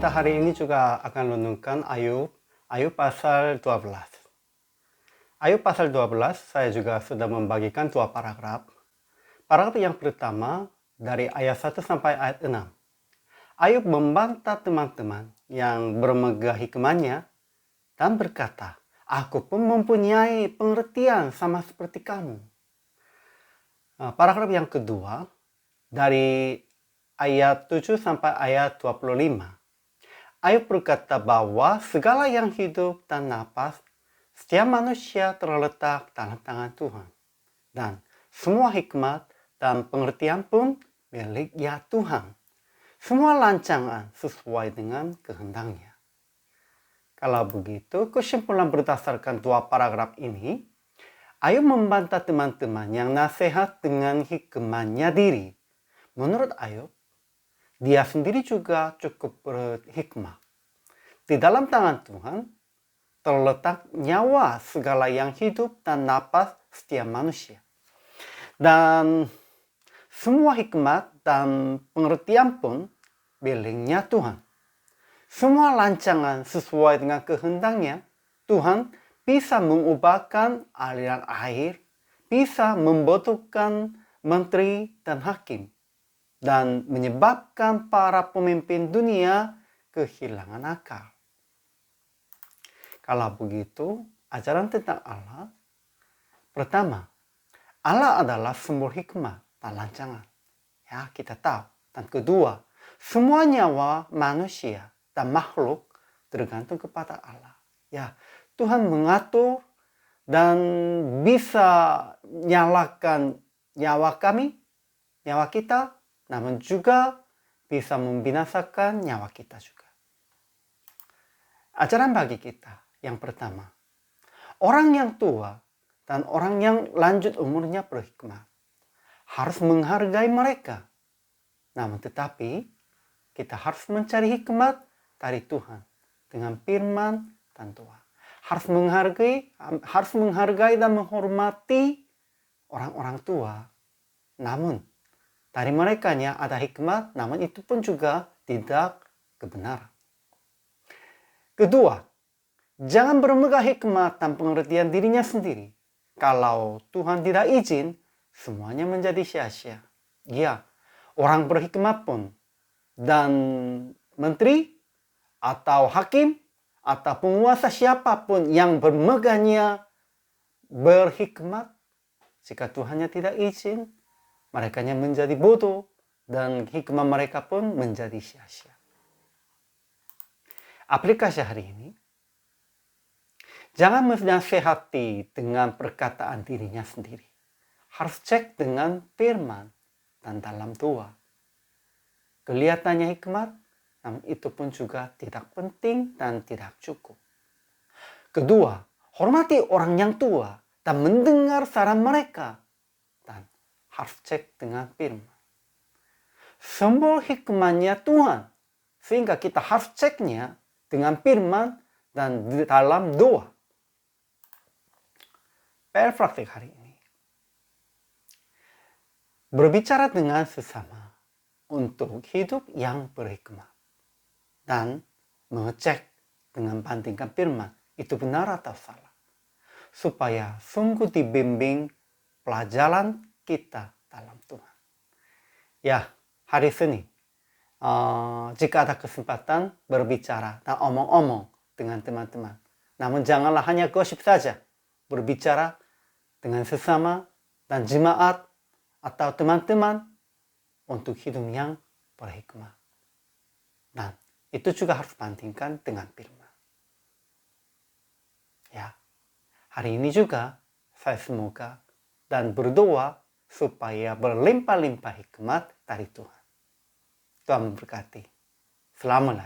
Kita hari ini juga akan renungkan Ayub pasal 12. Ayub pasal 12 saya juga sudah membagikan 2 paragraf. Paragraf yang pertama dari ayat 1 sampai ayat 6. Ayub membantah teman-teman yang bermegah hikmahnya dan berkata, "Aku pun mempunyai pengertian sama seperti kamu." Paragraf yang kedua dari ayat 7 sampai ayat 25. Ayub berkata bahwa segala yang hidup dan napas, setiap manusia terletak dalam tangan Tuhan. Dan semua hikmat dan pengertian pun milik ya Tuhan. Semua lancangan sesuai dengan kehendaknya. Kalau begitu, kesimpulan berdasarkan 2 paragraf ini, Ayub membantah teman-teman yang nasihat dengan hikmahnya diri. Menurut Ayub, dia sendiri juga cukup berhikmah. Di dalam tangan Tuhan terletak nyawa segala yang hidup dan napas setiap manusia. Dan semua hikmat dan pengertian pun miliknya Tuhan. Semua lancangan sesuai dengan kehendaknya. Tuhan bisa mengubahkan aliran air, bisa membentukkan menteri dan hakim, dan menyebabkan para pemimpin dunia kehilangan akal. Kalau begitu, ajaran tentang Allah, pertama, Allah adalah sumber hikmah dan lancangan. Ya, kita tahu. Dan kedua, semua nyawa manusia dan makhluk tergantung kepada Allah. Ya, Tuhan mengatur dan bisa nyalakan nyawa kami, nyawa kita, namun juga bisa membinasakan nyawa kita juga. Ajaran bagi kita yang pertama, orang yang tua dan orang yang lanjut umurnya berhikmat harus menghargai mereka. Namun tetapi kita harus mencari hikmat dari Tuhan dengan firman dan doa. Harus menghargai dan menghormati orang-orang tua. Namun dari mereka ada hikmat, namun itu pun juga tidak kebenaran. Kedua, jangan bermegah hikmat dan pengertian dirinya sendiri. Kalau Tuhan tidak izin, semuanya menjadi sia-sia. Ya, orang berhikmat pun dan menteri atau hakim atau penguasa siapapun yang bermegahnya berhikmat, jika Tuhannya tidak izin, mereka menjadi bodoh dan hikmah mereka pun menjadi sia-sia. Aplikasi hari ini, jangan menasehati dengan perkataan dirinya sendiri. Harus cek dengan firman dan dalam doa. Kelihatannya hikmat, namun itu pun juga tidak penting dan tidak cukup. Kedua, hormati orang yang tua dan mendengar saran mereka. Dan harus cek dengan firman. Sumber hikmahnya Tuhan. Sehingga kita harus ceknya dengan firman dan dalam doa. PR praktik hari ini. Berbicara dengan sesama untuk hidup yang berhikmah. Dan mengecek dengan bandingkan firman. Itu benar atau salah. Supaya sungguh dibimbing pelajaran kita dalam Tuhan. Ya, hari Senin, jika ada kesempatan berbicara dan omong-omong dengan teman-teman. Namun janganlah hanya gosip saja. Berbicara dengan sesama dan jemaat atau teman-teman untuk hidup yang berhikmah. Dan itu juga harus bandingkan dengan firman. Ya, hari ini juga saya semoga dan berdoa supaya berlimpah-limpah hikmat dari Tuhan. Tuhan memberkati. Selamat